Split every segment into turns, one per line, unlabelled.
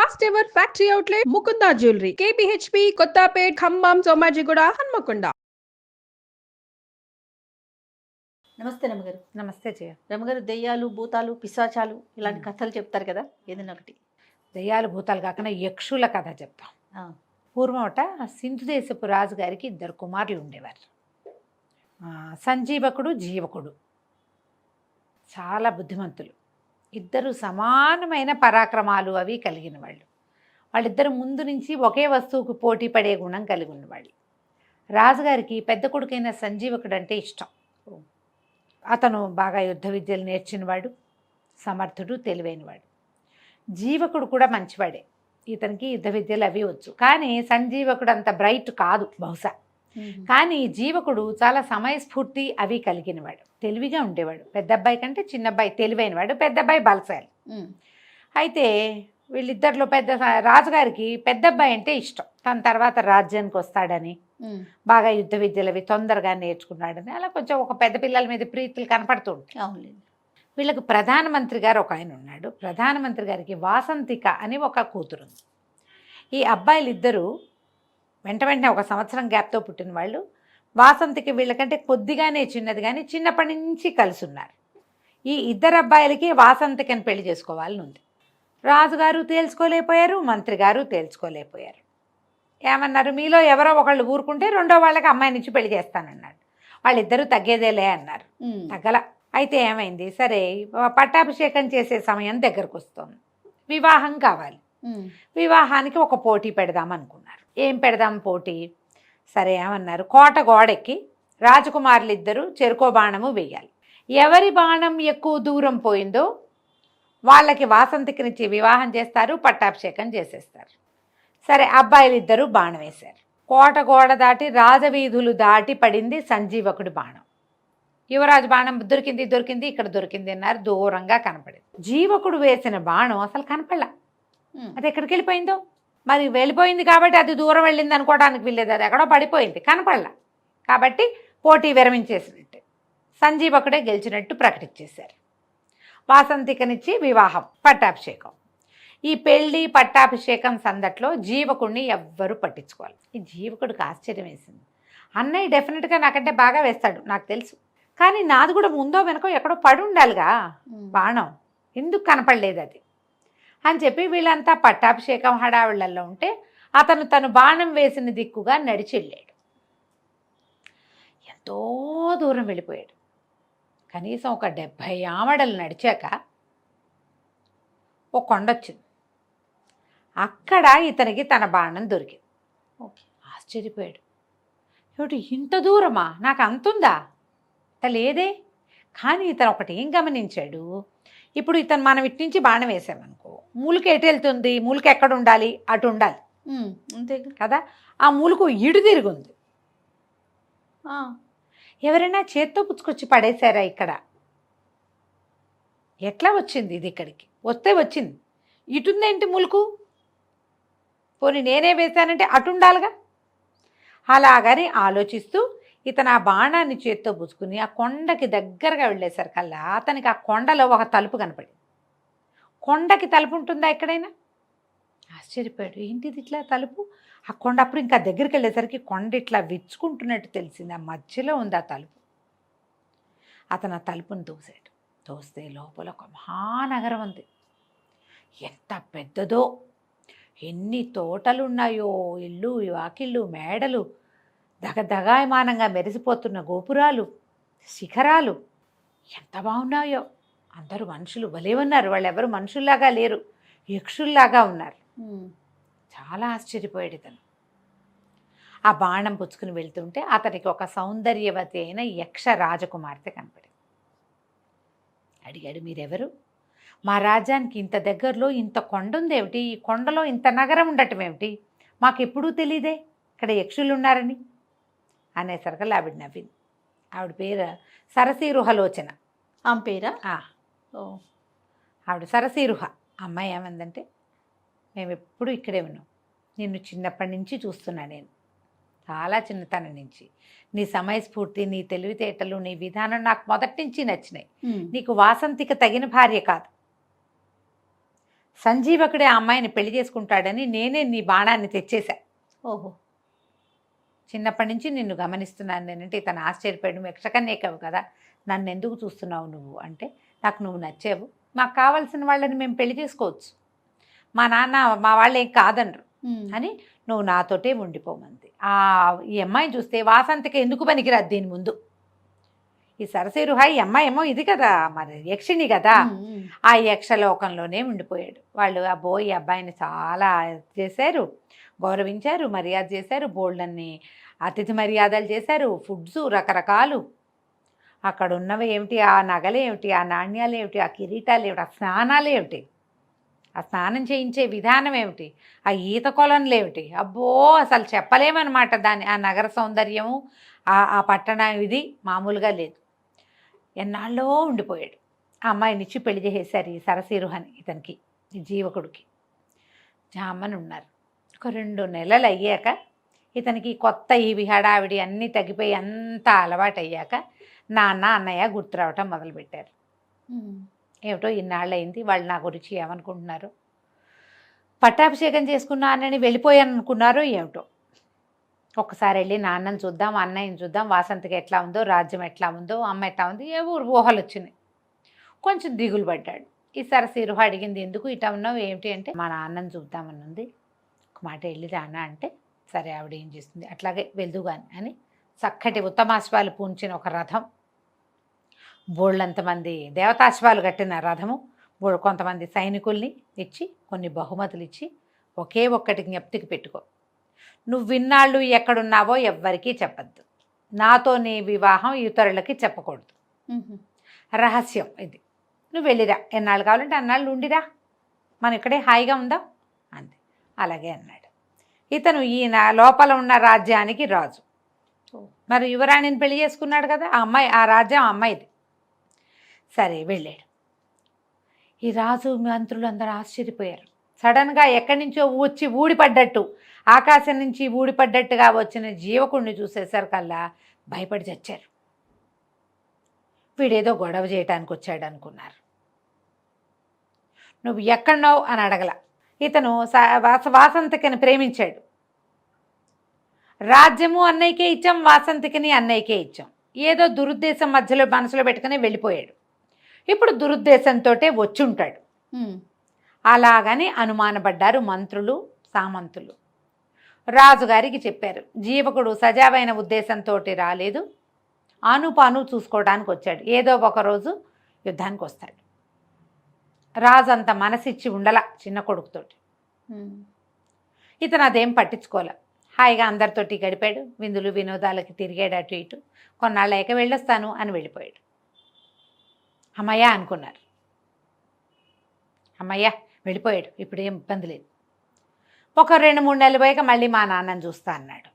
First ever factory outlet Mukunda jewellery KPHB Kothapet Khammam Somajiguda Hanamkonda.
నమస్తే రమగారు.
నమస్తే జయ.
రమగారు, దెయ్యాలు, భూతాలు, పిశాచాలు ఇలాంటి కథలు చెప్తారు కదా, ఏదైనా ఒకటి.
దయ్యాలు భూతాలు కాకుండా యక్షుల కథ చెప్తాం. పూర్వమట సింధు దేశపు రాజుగారికి 2 కుమారులు ఉండేవారు. సంజీవకుడు, జీవకుడు. చాలా బుద్ధిమంతులు. ఇద్దరు సమానమైన పరాక్రమాలు అవి కలిగిన వాళ్ళు. వాళ్ళిద్దరు ముందు నుంచి ఒకే వస్తువుకు పోటీ పడే గుణం కలిగి ఉన్నవాళ్ళు. రాజుగారికి పెద్ద కొడుకైన సంజీవకుడు అంటే ఇష్టం. అతను బాగా యుద్ధ విద్యలు నేర్చినవాడు, సమర్థుడు, తెలివైనవాడు. జీవకుడు కూడా మంచివాడే. ఇతనికి యుద్ధ విద్యలు అవి వచ్చు. కానీ సంజీవకుడు అంత బ్రైట్ కాదు బహుశా. కానీ జీవకుడు చాలా సమయస్ఫూర్తి అవి కలిగినవాడు, తెలివిగా ఉండేవాడు. పెద్ద అబ్బాయి కంటే చిన్న అబ్బాయి తెలివైనవాడు, పెద్ద అబ్బాయి బలశాలి. అయితే వీళ్ళిద్దరిలో రాజుగారికి పెద్ద అబ్బాయి అంటే ఇష్టం. తన తర్వాత రాజ్యానికి వస్తాడని, బాగా యుద్ధ విద్యలు అవి తొందరగా నేర్చుకున్నాడని, అలా కొంచెం ఒక పెద్ద పిల్లల మీద ప్రీతులు కనపడుతూ ఉంటాయి.
అవునండి.
వీళ్ళకు ప్రధానమంత్రి గారు ఒక ఆయన ఉన్నాడు. ప్రధానమంత్రి గారికి వాసంతిక అని ఒక కూతురు. ఈ అబ్బాయిలు ఇద్దరు వెంటనే 1 సంవత్సరం గ్యాప్తో పుట్టిన వాళ్ళు. వాసంతికి వీళ్ళకంటే కొద్దిగానే చిన్నది, కానీ చిన్నప్పటి నుంచి కలిసి ఉన్నారు. ఈ 2 అబ్బాయిలకి వాసంతికని పెళ్లి చేసుకోవాలని ఉంది. రాజుగారు తేల్చుకోలేకపోయారు, మంత్రి గారు తేల్చుకోలేకపోయారు. ఏమన్నారు, మీలో ఎవరో ఒకళ్ళు ఊరుకుంటే రెండో వాళ్ళకి అమ్మాయి నుంచి పెళ్లి చేస్తానన్నాడు. వాళ్ళిద్దరూ తగ్గేదేలే అన్నారు. తగ్గల. అయితే ఏమైంది, సరే పట్టాభిషేకం చేసే సమయం దగ్గరకు వస్తుంది, వివాహం కావాలి. వివాహానికి ఒక పోటీ పెడదాం అనుకున్నారు. ఏం పెడదాం పోటీ? సరే ఏమన్నారు, కోట గోడెక్కి రాజకుమారులు ఇద్దరు చెరుకో బాణము వేయాలి. ఎవరి బాణం ఎక్కువ దూరం పోయిందో వాళ్ళకి వాసంతికినిచ్చి వివాహం చేస్తారు, పట్టాభిషేకం చేసేస్తారు. సరే అబ్బాయిలు ఇద్దరు బాణం వేశారు. కోట గోడ దాటి రాజవీధులు దాటి పడింది సంజీవకుడి బాణం. యువరాజు బాణం దొరికింది, ఇక్కడ దొరికింది అన్నారు. దూరంగా కనపడింది. జీవకుడు వేసిన బాణం అసలు కనపడలా. అది ఎక్కడికి వెళ్ళిపోయిందో మరి. వెళ్ళిపోయింది కాబట్టి అది దూరం వెళ్ళింది అనుకోవడానికి వీల్లేదు. అది ఎక్కడో పడిపోయింది, కనపడలా. కాబట్టి పోటీ విరమించేసినట్టు, సంజీవకుడే గెలిచినట్టు ప్రకటించేశారు. వాసంతికనిచ్చి వివాహం, పట్టాభిషేకం. ఈ పెళ్ళి పట్టాభిషేకం సందట్లో జీవకుడిని ఎవ్వరూ పట్టించుకోవాలి. ఈ జీవకుడికి ఆశ్చర్యం వేసింది. అన్నయ్య డెఫినెట్గా నాకంటే బాగా వేస్తాడు, నాకు తెలుసు. కానీ నాది కూడా ముందో వెనకో ఎక్కడో పడి ఉండాలిగా బాణం, ఎందుకు కనపడలేదు అది అని చెప్పి వీళ్ళంతా పట్టాభిషేకం హడావిళ్లలో ఉంటే అతను తను బాణం వేసిన దిక్కుగా నడిచి వెళ్ళాడు. ఎంతో దూరం వెళ్ళిపోయాడు. కనీసం ఒక 70 ఆమడలు నడిచాక ఒక కొండ వచ్చింది. అక్కడ ఇతనికి తన బాణం దొరికింది. ఆశ్చర్యపోయాడు. ఏమిటి ఇంత దూరమా, నాకు అంతుందా, లేదే. కానీ ఇతను ఒకటి ఏం గమనించాడు, ఇప్పుడు ఇతను మనం ఇటు నుంచి బాణం వేసామనుకో, మూలిక ఎటు వెళ్తుంది, మూలిక ఎక్కడ ఉండాలి, అటు ఉండాలి
అంతే
కదా. ఆ మూలుకు ఇడు తిరుగుంది. ఎవరైనా చేత్తో పుచ్చుకొచ్చి పడేశారా ఇక్కడ? ఎట్లా వచ్చింది ఇది ఇక్కడికి? వస్తే వచ్చింది, ఇటుందేంటి మూలుకు? పోనీ నేనే వేశానంటే అటు ఉండాలిగా. అలాగని ఆలోచిస్తూ ఇతను ఆ బాణాన్ని చేత్తో పుచ్చుకుని ఆ కొండకి దగ్గరగా వెళ్ళేసరికల్లా అతనికి ఆ కొండలో ఒక తలుపు కనపడింది. కొండకి తలుపు ఉంటుందా ఎక్కడైనా? ఆశ్చర్యపోయాడు. ఏంటిది ఇట్లా తలుపు? ఆ కొండ అప్పుడు ఇంకా దగ్గరికి వెళ్ళేసరికి కొండ ఇట్లా విచ్చుకుంటున్నట్టు తెలిసింది. ఆ మధ్యలో ఉంది ఆ తలుపు. అతను ఆ తలుపుని తోసాడు. తోస్తే లోపల ఒక మహానగరం ఉంది. ఎంత పెద్దదో, ఎన్ని తోటలు ఉన్నాయో, ఇల్లు, వాకిళ్ళు, మేడలు, దగదగాయమానంగా మెరిసిపోతున్న గోపురాలు, శిఖరాలు ఎంత బాగున్నాయో. అందరూ మనుషులు భలే ఉన్నారు. వాళ్ళు ఎవరు మనుషుల్లాగా లేరు, యక్షుల్లాగా ఉన్నారు. చాలా ఆశ్చర్యపోయాడు ఇతను. ఆ బాణం పుచ్చుకుని వెళ్తుంటే అతనికి ఒక సౌందర్యవతి అయిన యక్ష రాజకుమార్తె కనపడింది. అడిగాడు, మీరెవరు? మా రాజ్యానికి ఇంత దగ్గరలో ఇంత కొండ ఉందేమిటి, ఈ కొండలో ఇంత నగరం ఉండటం ఏమిటి, మాకెప్పుడూ తెలీదే ఇక్కడ యక్షులు ఉన్నారని అనేసరికి ఆవిడ నవ్వింది. ఆవిడ పేరు సరసీరుహలోచన.
ఆమె పేరా?
ఆవిడ సరసీరుహ. అమ్మాయి ఏమందంటే, మేము ఎప్పుడు ఇక్కడే ఉన్నాం, నిన్ను చిన్నప్పటి నుంచి చూస్తున్నా, నేను చాలా చిన్నతనం నుంచి. నీ సమయస్ఫూర్తి, నీ తెలివితేటలు, నీ విధానం నాకు మొదటి నుంచి నచ్చినాయి. నీకు వాసంతిక తగిన భార్య కాదు, సంజీవకుడే ఆ అమ్మాయిని పెళ్లి చేసుకుంటాడని నేనే నీ బాణాన్ని తెచ్చేశా.
ఓహో.
చిన్నప్పటి నుంచి నిన్ను గమనిస్తున్నాను నేనంటే ఇతను ఆశ్చర్యపోయాడు. నువ్వు యక్షకన్యకవు కదా, నన్ను ఎందుకు చూస్తున్నావు నువ్వు అంటే, నాకు నువ్వు నచ్చావు, మాకు కావాల్సిన వాళ్ళని మేము పెళ్లి చేసుకోవచ్చు, మా నాన్న మా వాళ్ళు ఏం కాదనరు అని నువ్వు నాతోటే ఉండిపోమంది. ఈ అమ్మాయిని చూస్తే వాసంతికి ఎందుకు పనికిరాదు దీని ముందు. ఈ సరసేరుహాయి ఈ అమ్మాయి ఏమో ఇది కదా, మరి యక్షిణి కదా, ఆ యక్షలోకంలోనే ఉండిపోయాడు. వాళ్ళు అబ్బో ఈ అబ్బాయిని చాలా చేశారు, గౌరవించారు, మర్యాద చేశారు, బోల్డన్ని అతిథి మర్యాదలు చేశారు, ఫుడ్స్ రకరకాలు. అక్కడ ఉన్నవి ఏమిటి, ఆ నగలు ఏమిటి, ఆ నాణ్యాలు ఏమిటి, ఆ కిరీటాలు ఏమిటి, ఆ స్నానాలు ఏమిటి, ఆ స్నానం చేయించే విధానం ఏమిటి, ఆ ఈత కొలనులు ఏమిటి, అబ్బో అసలు చెప్పలేమన్నమాట. దాని ఆ నగర సౌందర్యము, ఆ పట్టణం ఇది మామూలుగా లేదు. ఎన్నాళ్ళో ఉండిపోయాడు. ఆ అమ్మాయినిచ్చి పెళ్లి చేసేసారు ఈ సరసీరుహని ఇతనికి, ఈ జీవకుడికి. జామని ఉన్నారు. ఒక 2 నెలలు అయ్యాక ఇతనికి కొత్త ఈ హడావిడి అన్నీ తగ్గిపోయి అంతా అలవాటు అయ్యాక నాన్న అన్నయ్య గుర్తు రావటం మొదలుపెట్టారు. ఏమిటో ఇన్నాళ్ళు అయింది, వాళ్ళు నా గురించి ఏమనుకుంటున్నారు, పట్టాభిషేకం చేసుకున్నానని వెళ్ళిపోయాను అనుకున్నారో ఏమిటో. ఒక్కసారి వెళ్ళి నాన్నని చూద్దాం, అన్నయ్యని చూద్దాం, వాసంతికి ఎట్లా ఉందో, రాజ్యం ఎట్లా ఉందో, అమ్మ ఎట్లా ఉంది, ఏ ఊహలు వచ్చినాయి. కొంచెం దిగులు పడ్డాడు. ఈ సరసీరుహ అడిగింది, ఎందుకు ఇటా ఉన్నావు ఏమిటి అంటే, మా నాన్నని చూద్దామని ఉంది, ఒక మాట వెళ్ళి రానా అంటే, సరే ఆవిడ ఏం చేస్తుంది అట్లాగే వెళ్దుగాని అని చక్కటి ఉత్తమాశ్వాలు పూంచిన ఒక రథం, బోళ్ళంతమంది దేవతాశ్వాలు కట్టిన రథము, కొంతమంది సైనికుల్ని ఇచ్చి కొన్ని బహుమతులు ఇచ్చి, ఒకే ఒక్కటి జ్ఞప్తికి పెట్టుకో, నువ్వు విన్నాళ్ళు ఎక్కడున్నావో ఎవ్వరికీ చెప్పద్దు, నాతో నీ వివాహం ఇతరులకి చెప్పకూడదు, రహస్యం ఇది, నువ్వు వెళ్ళిరా, ఎన్నాళ్ళు కావాలంటే అన్నాళ్ళు ఉండిరా, మనం ఇక్కడే హాయిగా ఉందాం అంది. అలాగే అన్నాడు. ఇతను ఈయన లోపల ఉన్న రాజ్యానికి రాజు, మరి యువరాణిని పెళ్లి చేసుకున్నాడు కదా, ఆ అమ్మాయి, ఆ రాజ్యం ఆ అమ్మాయిది. సరే వెళ్ళాడు. ఈ రాజు మంత్రులు అందరూ ఆశ్చర్యపోయారు. సడన్గా ఎక్కడి నుంచో వచ్చి ఊడిపడ్డట్టు, ఆకాశం నుంచి ఊడిపడ్డట్టుగా వచ్చిన జీవకుడిని చూసేసరికల్లా భయపడి చచ్చారు. వీడేదో గొడవ చేయడానికి వచ్చాడు అనుకున్నారు. నువ్వు ఎక్కడున్నావు అని అడగల. ఇతను వాసంతికని ప్రేమించాడు. రాజ్యము అన్నయ్యకే ఇచ్చాం, వాసంతికని అన్నయ్యకే ఇచ్చాం. ఏదో దురుద్దేశం మధ్యలో మనసులో పెట్టుకుని వెళ్ళిపోయాడు. ఇప్పుడు దురుద్దేశంతో వచ్చి ఉంటాడు. అలాగని అనుమానపడ్డారు మంత్రులు, సామంతులు. రాజుగారికి చెప్పారు, జీవకుడు సజావైన ఉద్దేశంతో రాలేదు, ఆనుపాను చూసుకోవడానికి వచ్చాడు, ఏదో ఒకరోజు యుద్ధానికి వస్తాడు. రాజు అంత మనసిచ్చి ఉండల చిన్న కొడుకుతోటి. ఇతను అదేం పట్టించుకోలే, హాయిగా అందరితోటి గడిపాడు, విందులు వినోదాలకి తిరిగాడు, అటు ఇటు. కొన్నాళ్ళక వెళ్ళొస్తాను అని వెళ్ళిపోయాడు. అమ్మయ్య అనుకున్నారు, అమ్మయ్య వెళ్ళిపోయాడు, ఇప్పుడు ఏం ఇబ్బంది లేదు. ఒక 2-3 నెలలు పోయాక మళ్ళీ మా నాన్నని చూస్తా అన్నాడు.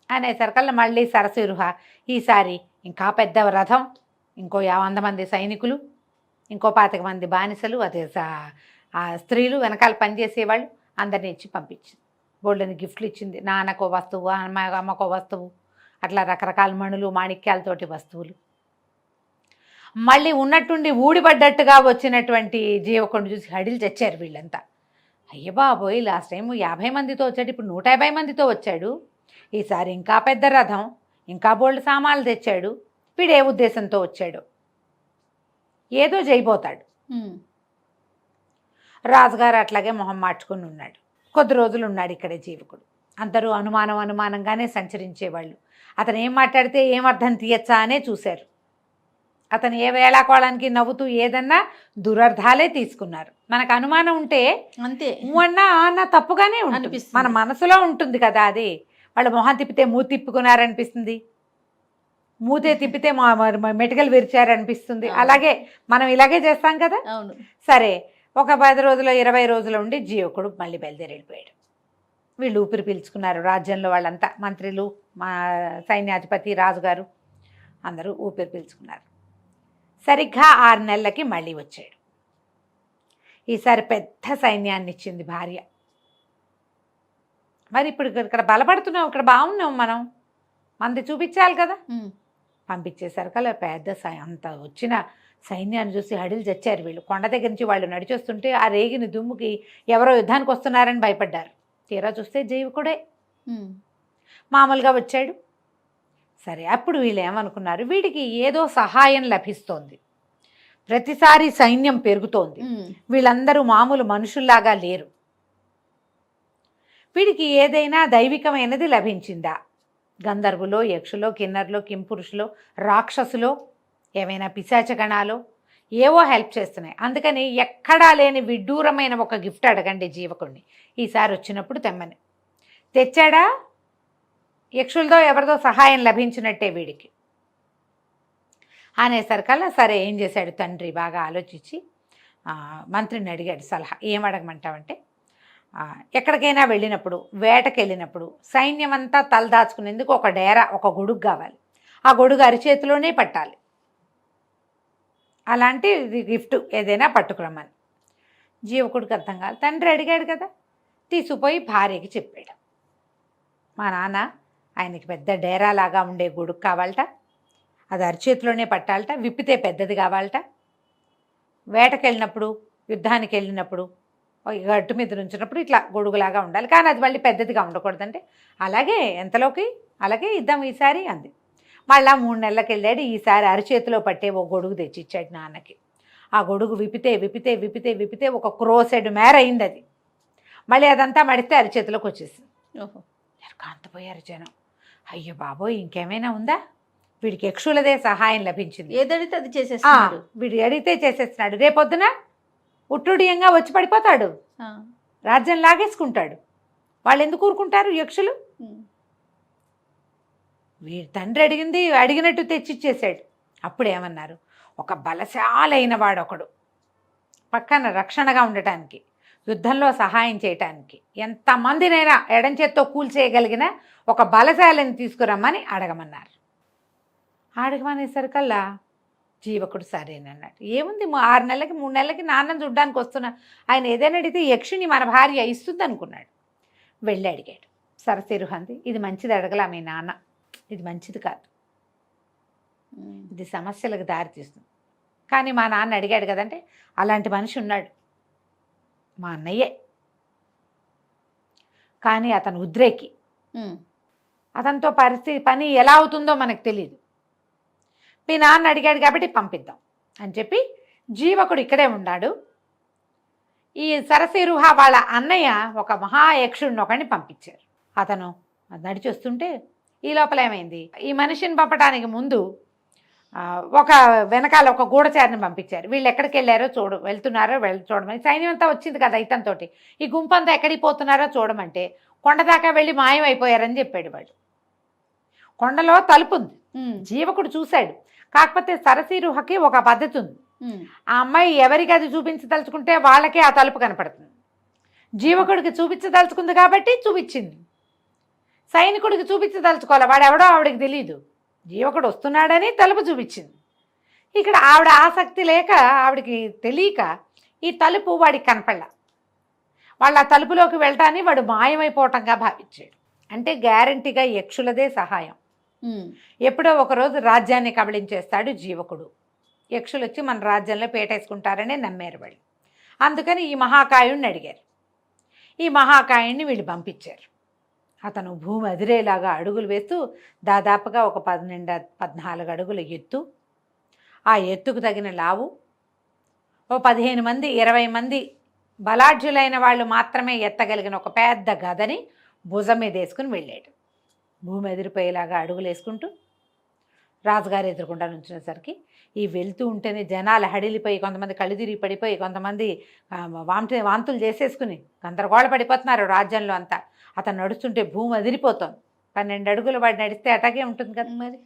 అనేసరికల్లా మళ్ళీ సరసీరుహ ఈసారి ఇంకా పెద్ద రథం, ఇంకో 50 మంది సైనికులు, ఇంకో 25 మంది బానిసలు, అదే ఆ స్త్రీలు వెనకాల పనిచేసేవాళ్ళు అందరినీ ఇచ్చి పంపించింది. బోల్డని గిఫ్ట్లు ఇచ్చింది. నాన్నకో వస్తువు, అమ్మకో వస్తువు, అట్లా రకరకాల మణులు మాణిక్యాలతోటి వస్తువులు. మళ్ళీ ఉన్నట్టుండి ఊడిపడ్డట్టుగా వచ్చినటువంటి జీవకుడిని చూసి హడిలు తెచ్చారు వీళ్ళంతా. అయ్య బాబోయ్, లాస్ట్ టైం 50 మందితో వచ్చాడు, ఇప్పుడు 150 మందితో వచ్చాడు, ఈసారి ఇంకా పెద్ద రథం, ఇంకా బోల్డ్ సామాన్లు తెచ్చాడు, వీడు ఏ ఉద్దేశంతో వచ్చాడు, ఏదో చేయబోతాడు. రాజుగారు అట్లాగే మొహం మార్చుకుని ఉన్నాడు. కొద్ది రోజులు ఉన్నాడు ఇక్కడే జీవకుడు. అందరూ అనుమానంగానే సంచరించేవాళ్ళు. అతను ఏం మాట్లాడితే ఏం అర్థం తీయచ్చా అనే చూశారు. అతను ఏ వేళాకోళానికి నవ్వుతూ ఏదన్నా దురర్థాలే తీసుకున్నారు. మనకు అనుమానం ఉంటే
అంతే,
అన్న తప్పుగానే ఉంటుంది, మన మనసులో ఉంటుంది కదా అది. వాళ్ళు మొహం తిప్పితే మూతి తిప్పుకున్నారనిపిస్తుంది, మూతే తిప్పితే మెటికలు విరిచారనిపిస్తుంది. అలాగే మనం ఇలాగే చేస్తాం కదా.
అవును.
సరే, ఒక 10 రోజులు 20 రోజులు ఉండి జీవకుడు మళ్ళీ బయలుదేరి వెళ్ళిపోయాడు. వీళ్ళు ఊపిరి పీల్చుకున్నారు. రాజ్యంలో వాళ్ళంతా, మంత్రులు, మా సైన్యాధిపతి, రాజుగారు అందరూ ఊపిరి పీల్చుకున్నారు. సరిగ్గా 6 నెలలకి మళ్ళీ వచ్చాడు. ఈసారి పెద్ద సైన్యాన్ని ఇచ్చింది భార్య. మరి ఇప్పుడు ఇక్కడ బలపడుతున్నాం, ఇక్కడ బాగున్నాం, మనం మంది చూపించాలి కదా. పంపించేసరికి అలా పెద్ద అంత వచ్చిన సైన్యాన్ని చూసి హడిలు చచ్చారు వీళ్ళు. కొండ దగ్గర నుంచి వాళ్ళు నడిచొస్తుంటే ఆ రేగిన దుమ్ముకి ఎవరో యుద్ధానికి వస్తున్నారని భయపడ్డారు. తీరా చూస్తే జీవకుడే మామూలుగా వచ్చాడు. సరే, అప్పుడు వీళ్ళు ఏమనుకున్నారు, వీడికి ఏదో సహాయం లభిస్తోంది, ప్రతిసారి సైన్యం పెరుగుతోంది, వీళ్ళందరూ మామూలు మనుషుల్లాగా లేరు, వీడికి ఏదైనా దైవికమైనది లభించిందా, గంధర్వులో, యక్షులో, కిన్నర్లో, కింపురుషులో, రాక్షసులో, ఏమైనా పిశాచగణాలో ఏవో హెల్ప్ చేస్తున్నాయి. అందుకని ఎక్కడా లేని విడ్డూరమైన ఒక గిఫ్ట్ అడగండి జీవకుడిని, ఈసారి వచ్చినప్పుడు తెమ్మని. తెచ్చాడా, యక్షులతో ఎవరితో సహాయం లభించినట్టే వీడికి అనేసరికల్లా సరే ఏం చేశాడు తండ్రి, బాగా ఆలోచించి మంత్రిని అడిగాడు సలహా. ఏం అడగమంటావంటే, ఎక్కడికైనా వెళ్ళినప్పుడు, వేటకి వెళ్ళినప్పుడు సైన్యం అంతా తలదాచుకునేందుకు ఒక డేరా, ఒక గొడుగు కావాలి. ఆ గొడుగు అరిచేతిలోనే పట్టాలి. అలాంటి గిఫ్ట్ ఏదైనా పట్టుకురమ్మని. జీవకుడికి అర్థం కాదు. తండ్రి అడిగాడు కదా, తీసుకుపోయి భార్యకి చెప్పాడు. మా నాన్న ఆయనకి పెద్ద డేరా లాగా ఉండే గొడుగు కావాలట, అది అరిచేతిలోనే పట్టాలట, విప్పితే పెద్దది కావాలట, వేటకి వెళ్ళినప్పుడు, యుద్ధానికి వెళ్ళినప్పుడు, గట్టు మీద నుంచినప్పుడు ఇట్లా గొడుగులాగా ఉండాలి, కానీ అది మళ్ళీ పెద్దదిగా ఉండకూడదంటే అలాగే ఎంతలోకి అలాగే ఇద్దాం ఈసారి అంది. మళ్ళా 3 నెలలకు వెళ్ళాడు. ఈసారి అరిచేతిలో పట్టే ఓ గొడుగు తెచ్చిచ్చాడు నాన్నకి. ఆ గొడుగు విప్పితే విప్పితే విప్పితే విప్పితే ఒక క్రోసెడ్ మేర అయింది అది. మళ్ళీ అదంతా మడిస్తే అరిచేతిలోకి వచ్చేసింది. ఓహో, కాంతపోయారు జనం. అయ్యో బాబోయ్, ఇంకేమైనా ఉందా, వీడికి యక్షులదే సహాయం లభించింది,
ఏదడితే అది చేసేస్తున్నాడు,
వీడు అడిగితే చేసేస్తున్నాడు, రేపొద్దున ఉట్టుడియంగా వచ్చి పడిపోతాడు, రాజ్యం లాగేసుకుంటాడు. వాళ్ళు ఎందుకు ఊరుకుంటారు యక్షులు? వీడి తండ్రి అడిగింది అడిగినట్టు తెచ్చిచ్చేసాడు. అప్పుడు ఏమన్నారు, ఒక బలశాలైన వాడొకడు పక్కన రక్షణగా ఉండటానికి, యుద్ధంలో సహాయం చేయటానికి, ఎంతమందినైనా ఎడం చేత్తో కూల్చేయగలిగిన ఒక బలశాలని తీసుకురమ్మని అడగమన్నారు. అడగమనేసరికల్లా జీవకుడు సరేనన్నాడు. ఏముంది, 6 నెలలకి 3 నెలలకి నాన్నని చూడ్డానికి వస్తున్నా, ఆయన ఏదైనా అడిగితే యక్షిని మన భార్య ఇస్తుంది అనుకున్నాడు. వెళ్ళి అడిగాడు. సరసిరుహంది, ఇది మంచిది అడగలా మీ నాన్న, ఇది మంచిది కాదు, ఇది సమస్యలకు దారితీస్తుంది. కానీ మా నాన్న అడిగాడు కదంటే, అలాంటి మనిషి ఉన్నాడు, మా అన్నయ్యే, కానీ అతను ఉద్రేకి, అతనితో పని ఎలా అవుతుందో మనకు తెలియదు, మీ నాన్న అడిగాడు కాబట్టి పంపిద్దాం అని చెప్పి జీవకుడు ఇక్కడే ఉన్నాడు. ఈ సరసిరుహ వాళ్ళ అన్నయ్య ఒక మహాయక్షుడిని ఒకడిని పంపించారు. అతను నడిచి వస్తుంటే ఈ లోపల ఏమైంది, ఈ మనిషిని పంపడానికి ముందు ఒక వెనకాల ఒక గూఢచారిని పంపించారు. వీళ్ళు ఎక్కడికి వెళ్ళారో వెళ్తున్నారో చూడమని. సైన్యం అంతా వచ్చింది కదా ఇతనితోటి, ఈ గుంపంతా ఎక్కడికి పోతున్నారో చూడమంటే కొండ దాకా వెళ్ళి మాయమైపోయారని చెప్పాడు వాడు. కొండలో తలుపు ఉంది, జీవకుడు చూశాడు. కాకపోతే సరసిరుహకి ఒక పద్ధతి ఉంది, ఆ అమ్మాయి ఎవరికి అది చూపించదలుచుకుంటే వాళ్ళకే ఆ తలుపు కనపడుతుంది. జీవకుడికి చూపించదలుచుకుంది కాబట్టి చూపించింది, సైనికుడికి చూపించదలుచుకోవాలి, వాడెవడో ఆవిడకి తెలియదు, జీవకుడు వస్తున్నాడని తలుపు చూపించింది. ఇక్కడ ఆవిడ ఆసక్తి లేక, ఆవిడకి తెలియక ఈ తలుపు వాడికి కనపడలా. వాళ్ళు ఆ తలుపులోకి వెళ్ళటాన్ని వాడు మాయమైపోవటంగా భావించాడు. అంటే గ్యారంటీగా యక్షులదే సహాయం. ఎప్పుడో ఒకరోజు రాజ్యాన్ని కబళించేస్తాడు జీవకుడు. యక్షులు వచ్చి మన రాజ్యంలో పేటేసుకుంటారని నమ్మారు వాళ్ళు. అందుకని ఈ మహాకాయుడిని అడిగారు. ఈ మహాకాయుడిని వీళ్ళు పంపించారు. అతను భూమి అదిరేలాగా అడుగులు వేస్తూ దాదాపుగా ఒక 14 అడుగుల ఎత్తు, ఆ ఎత్తుకు తగిన లావు, ఓ 15 మంది 20 మంది బలాఢ్యులైన వాళ్ళు మాత్రమే ఎత్తగలిగిన ఒక పెద్ద గదని భుజం మీద వేసుకుని వెళ్ళాడు. భూమి ఎదిరిపోయేలాగా అడుగులు వేసుకుంటూ రాజుగారు ఎదురుకుండా నుంచినసరికి ఈ వెళ్తూ ఉంటేనే జనాలు హడిలిపోయి, కొంతమంది కళ్ళు తిరిగి పడిపోయి, కొంతమంది వాంతులు చేసేసుకుని గందరగోళ పడిపోతున్నారు రాజ్యంలో అంతా. అతను నడుస్తుంటే భూమి అదిరిపోతుంది. 12 అడుగులు వాడు నడిస్తే అటాగే ఉంటుంది కదా. మరి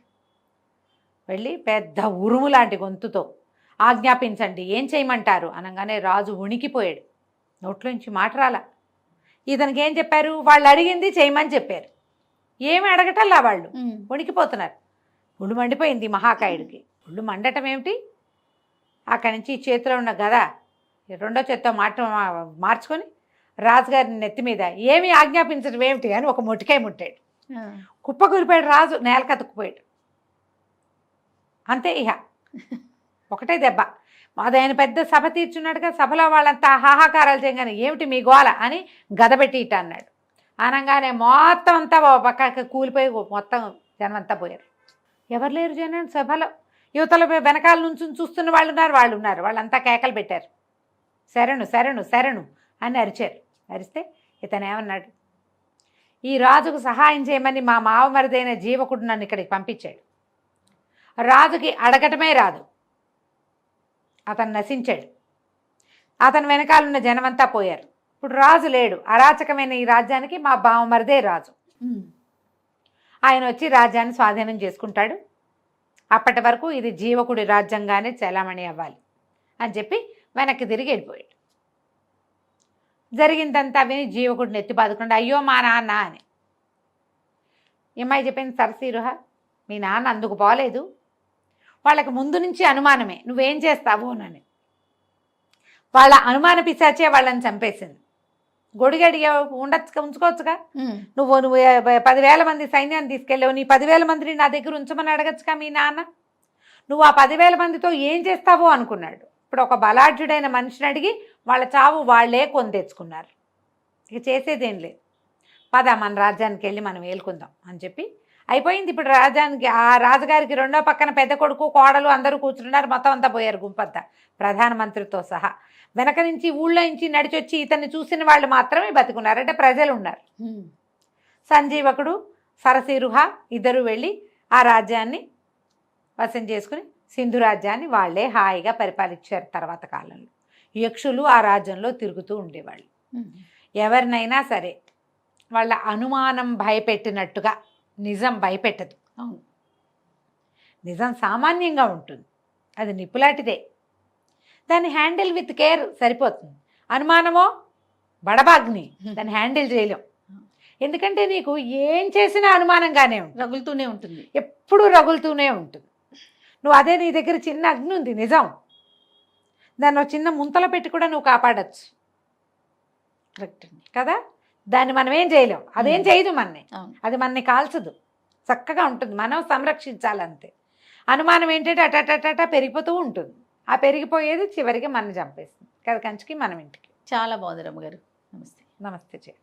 వెళ్ళి పెద్ద ఉరుము లాంటి గొంతుతో ఆజ్ఞాపించండి, ఏం చేయమంటారు అనగానే రాజు వణికిపోయాడు. నోట్లోంచి మాట రాల. ఇతనికి ఏం చెప్పారు, వాళ్ళు అడిగింది చేయమని చెప్పారు, ఏమి అడగటల్లా వాళ్ళు వణికిపోతున్నారు. ఒళ్ళు మండిపోయింది మహాకాయుడికి. ఒళ్ళు మండటం ఏమిటి, అక్కడి నుంచి చేతిలో ఉన్న గద రెండో చేత్తో మార్చుకొని రాజుగారిని నెత్తి మీద ఏమి ఆజ్ఞాపించడం ఏమిటి అని ఒక మొటికాయ ముట్టాడు. కుప్పకూలిపోయాడు రాజు, నేల కతుక్కుపోయాడు. అంతే. ఇహ ఒకటే దెబ్బ. అది ఆయన పెద్ద సభ తీర్చున్నాడుగా, సభలో వాళ్ళంతా హాహాకారాలు చేయగానే ఏమిటి మీ గోల అని గదబెట్టి ఇట్ట అన్నాడు. అనగానే మొత్తం అంతా పక్కకి కూలిపోయి మొత్తం జనం అంతా పోయారు. ఎవరు లేరు జనం సభలో. యువతల వెనకాల నుంచి చూస్తున్న వాళ్ళు ఉన్నారు. వాళ్ళంతా కేకలు పెట్టారు, శరణు శరణు శరణు అని అరిచారు. అరిస్తే ఇతను ఏమన్నాడు, ఈ రాజుకు సహాయం చేయమని మా మావమరిదైన జీవకుడు నన్ను ఇక్కడికి పంపించాడు. రాజుకి అడగటమే రాదు, అతను నశించాడు. అతని వెనకాలన్న జనమంతా పోయారు. ఇప్పుడు రాజు లేడు. అరాచకమైన ఈ రాజ్యానికి మా బావమరిదే రాజు. ఆయన వచ్చి రాజ్యాన్ని స్వాధీనం చేసుకుంటాడు. అప్పటి వరకు ఇది జీవకుడి రాజ్యంగానే చలామణి అవ్వాలి అని చెప్పి వెనక్కి తిరిగి వెళ్ళిపోయాడు. జరిగిందంతా విని జీవకుడిని ఎత్తి బాదుకుండా అయ్యో మా నాన్న అని. ఏమై చెప్పింది సరసీరుహ, మీ నాన్న అందుకు పోలేదు, వాళ్ళకి ముందు నుంచి అనుమానమే నువ్వేం చేస్తావు అని. వాళ్ళ అనుమాన పిశాచే వాళ్ళని చంపేసింది. గొడిగడిగా ఉంచుకోవచ్చుగా. నువ్వు 10,000 మంది సైన్యాన్ని తీసుకెళ్ళావు, నీ 10,000 మందిని నా దగ్గర ఉంచమని అడగచ్చుగా మీ నాన్న. నువ్వు ఆ 10,000 మందితో ఏం చేస్తావో అనుకున్నాడు. ఇప్పుడు ఒక బలాఢ్యుడైన మనిషిని అడిగి వాళ్ళ చావు వాళ్లే కొని తెచ్చుకున్నారు. ఇక చేసేదేం లేదు, పద మన రాజ్యానికి వెళ్ళి మనం ఏలుకుందాం అని చెప్పి అయిపోయింది. ఇప్పుడు రాజ్యానికి ఆ రాజుగారికి రెండో పక్కన పెద్ద కొడుకు కోడలు అందరూ కూర్చున్నారు. మొత్తం అంతా పోయారు గుంపంతా, ప్రధానమంత్రితో సహా. వెనక నుంచి ఊళ్ళో నుంచి నడిచొచ్చి ఇతన్ని చూసిన వాళ్ళు మాత్రమే బతికున్నారు, అంటే ప్రజలు ఉన్నారు. సంజీవకుడు సరసీరుహ ఇద్దరు వెళ్ళి ఆ రాజ్యాన్ని వశం చేసుకుని సింధు రాజ్యాన్ని వాళ్లే హాయిగా పరిపాలించారు. తర్వాత కాలంలో యక్షులు ఆ రాజ్యంలో తిరుగుతూ ఉండేవాళ్ళు. ఎవరినైనా సరే వాళ్ళ అనుమానం భయపెట్టినట్టుగా నిజం భయపెట్టదు. అవును, నిజం సామాన్యంగా ఉంటుంది, అది నిప్పులాంటిదే. దాన్ని హ్యాండిల్ విత్ కేర్ సరిపోతుంది. అనుమానమో బడబాగ్ని, దాన్ని హ్యాండిల్ చేయలేం. ఎందుకంటే నీకు ఏం చేసినా అనుమానంగానే ఉంటుంది,
రగులుతూనే ఉంటుంది,
ఎప్పుడూ రగులుతూనే ఉంటుంది. నువ్వు అదే నీ దగ్గర చిన్న అగ్ని ఉంది నిజం, దాన్ని ఒక చిన్న ముంతలో పెట్టి కూడా నువ్వు కాపాడచ్చు.
కరెక్ట్ అండి
కదా, దాన్ని మనం ఏం చేయలేం, అదేం చేయదు మనని, అది మనని కాల్చదు, చక్కగా ఉంటుంది, మనం సంరక్షించాలంతే. అనుమానం ఏంటంటే అటటట పెరిగిపోతూ ఉంటుంది. ఆ పెరిగిపోయేది చివరికి మనం చంపేస్తుంది కదా, కంచికి మనం ఇంటికి.
చాలా బాగుంది రమ్మగారు. నమస్తే.
నమస్తే.